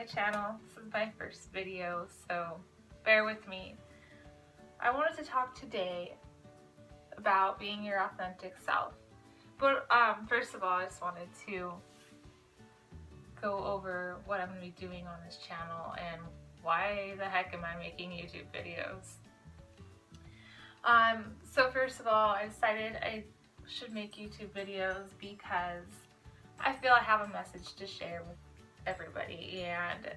my channel. This is my first video, so bear with me. I wanted to talk today about being your authentic self. But first of all, I just wanted to go over what I'm going to be doing on this channel and why the heck am I making YouTube videos. So first of all, I decided I should make YouTube videos because I feel I have a message to share with everybody, and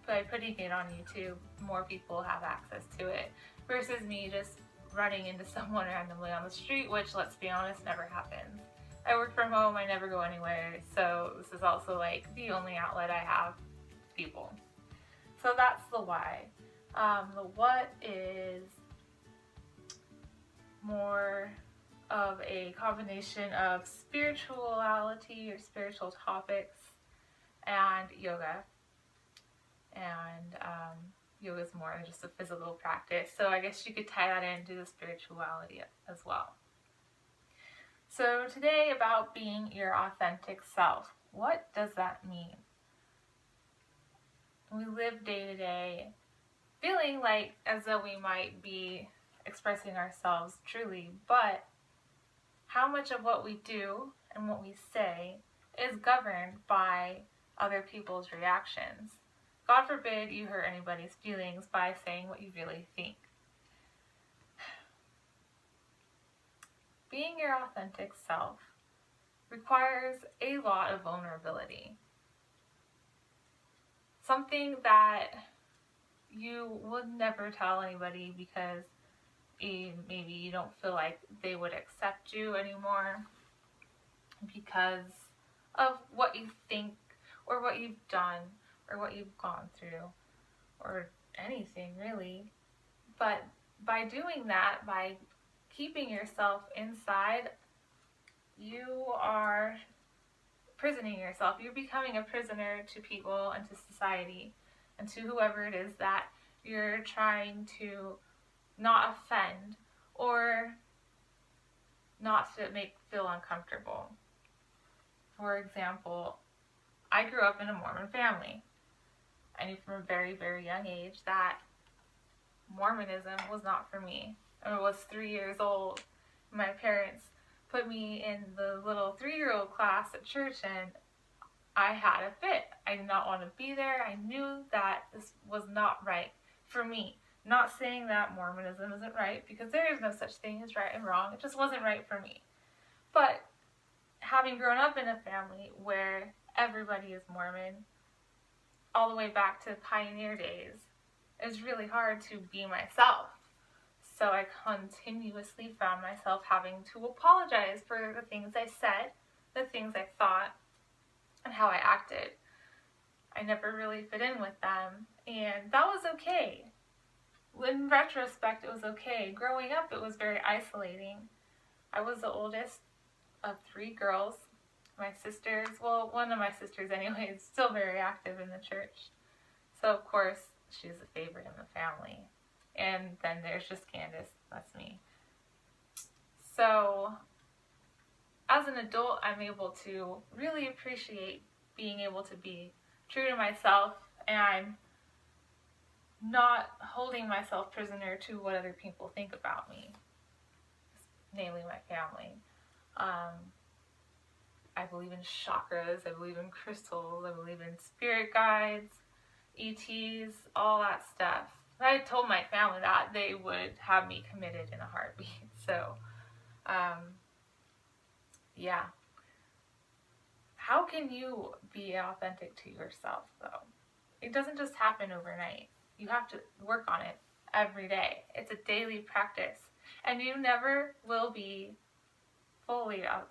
by putting it on YouTube, more people have access to it versus me just running into someone randomly on the street, which, let's be honest, never happens. I work from home, I never go anywhere, so this is also like the only outlet I have to people. So that's the why. The what is more of a combination of spirituality or spiritual topics and yoga. And yoga is more than just a physical practice, so I guess you could tie that into the spirituality as well. So today, about being your authentic self. What does that mean? We live day to day feeling like as though we might be expressing ourselves truly, but how much of what we do and what we say is governed by other people's reactions. God forbid you hurt anybody's feelings by saying what you really think. Being your authentic self requires a lot of vulnerability. Something that you would never tell anybody because maybe you don't feel like they would accept you anymore because of what you think or what you've done or what you've gone through or anything really. But by doing that, by keeping yourself inside, you are prisoning yourself. You're becoming a prisoner to people and to society and to whoever it is that you're trying to not offend or not feel uncomfortable. For example, I grew up in a Mormon family. I knew from a very, very young age that Mormonism was not for me. I was 3 years old. My parents put me in the little 3-year-old class at church, and I had a fit. I did not want to be there. I knew that this was not right for me. Not saying that Mormonism isn't right, because there is no such thing as right and wrong. It just wasn't right for me. But having grown up in a family where everybody is Mormon, all the way back to pioneer days, it's really hard to be myself. So I continuously found myself having to apologize for the things I said, the things I thought, and how I acted. I never really fit in with them, and that was okay. In retrospect, it was okay. Growing up, it was very isolating. I was the oldest of 3 girls. My sisters, well, one of my sisters anyway, is still very active in the church. So of course, she's a favorite in the family. And then there's just Candace, that's me. So as an adult, I'm able to really appreciate being able to be true to myself and not holding myself prisoner to what other people think about me, namely my family. I believe in chakras, I believe in crystals, I believe in spirit guides, ETs, all that stuff. If I told my family that, they would have me committed in a heartbeat. So, yeah. How can you be authentic to yourself, though? It doesn't just happen overnight. You have to work on it every day. It's a daily practice. And you never will be fully out.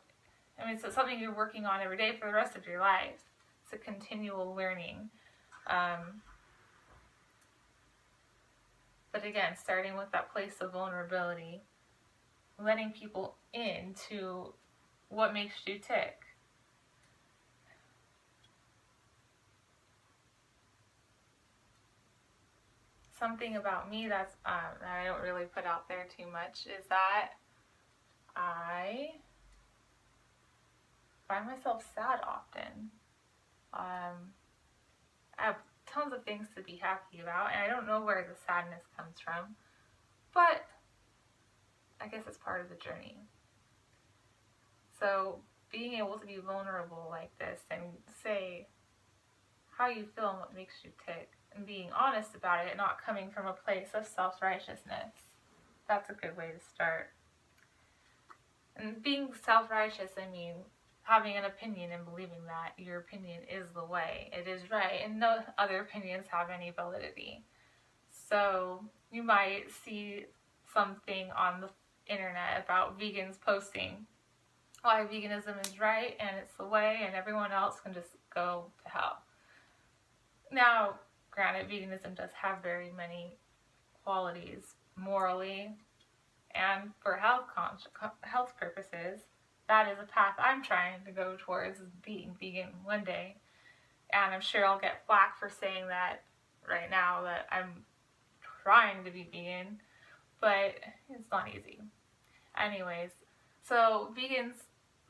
I mean, it's something you're working on every day for the rest of your life. It's a continual learning. But again, starting with that place of vulnerability, letting people into what makes you tick. Something about me that's that I don't really put out there too much is that I find myself sad often. tons of things to be happy about, and I don't know where the sadness comes from, but I guess it's part of the journey. So being able to be vulnerable like this and say how you feel and what makes you tick, and being honest about it, not coming from a place of self-righteousness, that's a good way to start. And being self-righteous, I mean having an opinion and believing that your opinion is the way, it is right, and no other opinions have any validity. So you might see something on the internet about vegans posting why veganism is right and it's the way and everyone else can just go to hell. Now, granted, veganism does have very many qualities morally and for health purposes. That is a path I'm trying to go towards, is being vegan one day. And I'm sure I'll get flack for saying that right now, that I'm trying to be vegan, but it's not easy. Anyways, so vegans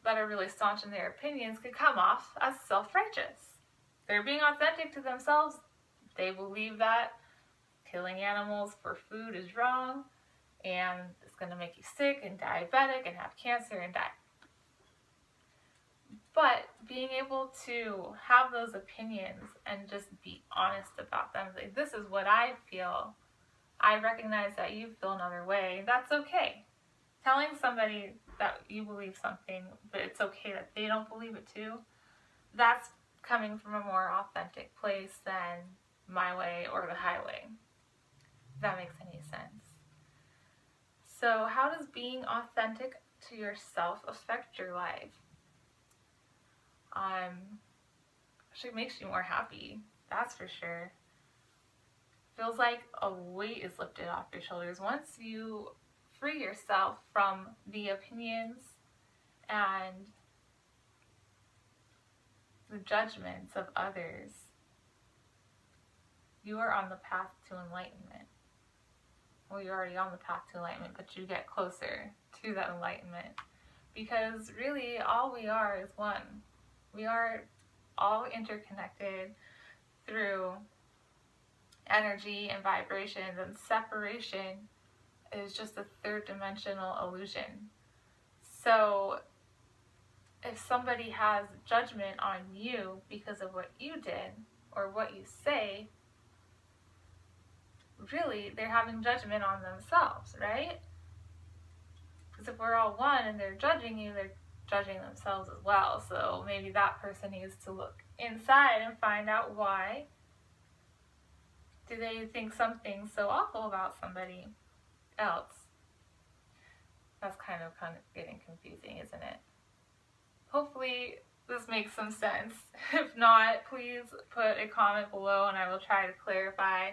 that are really staunch in their opinions could come off as self-righteous. They're being authentic to themselves. They believe that killing animals for food is wrong and it's going to make you sick and diabetic and have cancer and die. But being able to have those opinions and just be honest about them, like, this is what I feel. I recognize that you feel another way. That's okay. Telling somebody that you believe something, but it's okay that they don't believe it too, that's coming from a more authentic place than my way or the highway. If that makes any sense. So how does being authentic to yourself affect your life? Actually makes you more happy, that's for sure. Feels like a weight is lifted off your shoulders once you free yourself from the opinions and the judgments of others. You are on the path to enlightenment. Well, you're already on the path to enlightenment, but you get closer to that enlightenment, because really all we are is one. We are all interconnected through energy and vibrations, and separation is just a third dimensional illusion. So if somebody has judgment on you because of what you did or what you say, really they're having judgment on themselves, right? Because if we're all one and they're judging you, they're judging themselves as well. So maybe that person needs to look inside and find out why do they think something so awful about somebody else. That's kind of getting confusing, isn't it? Hopefully this makes some sense. If not, please put a comment below and I will try to clarify.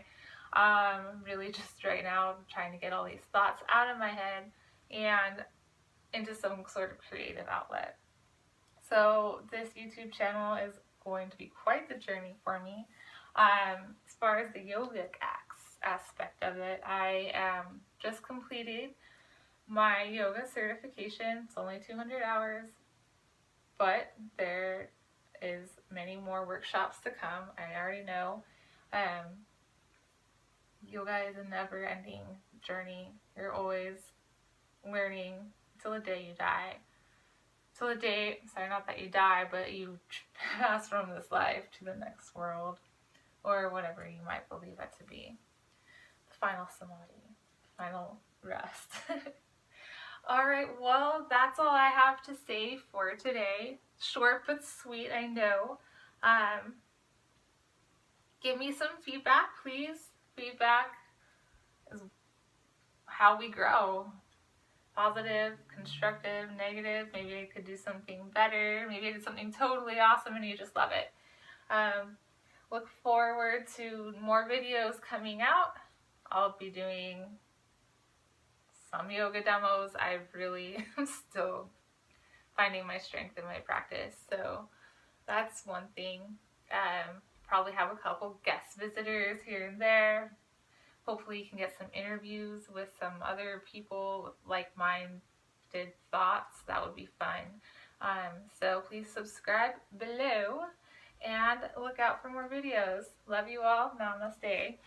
Really just right now I'm trying to get all these thoughts out of my head and into some sort of creative outlet. So this YouTube channel is going to be quite the journey for me. As far as the yogic aspect of it, I just completed my yoga certification. It's only 200 hours, but there is many more workshops to come. I already know. Yoga is a never-ending journey. You're always learning till the day you die. Till the day, sorry, not that you die, but you pass from this life to the next world, or whatever you might believe it to be. The final samadhi, final rest. Alright, well, that's all I have to say for today. Short but sweet, I know. Give me some feedback, please. Feedback is how we grow. Positive, constructive, negative. Maybe I could do something better. Maybe I did something totally awesome and you just love it. Look forward to more videos coming out. I'll be doing some yoga demos. I really am still finding my strength in my practice. So that's one thing. Probably have a couple guest visitors here and there. Hopefully you can get some interviews with some other people with like-minded thoughts. That would be fun. So please subscribe below and look out for more videos. Love you all. Namaste.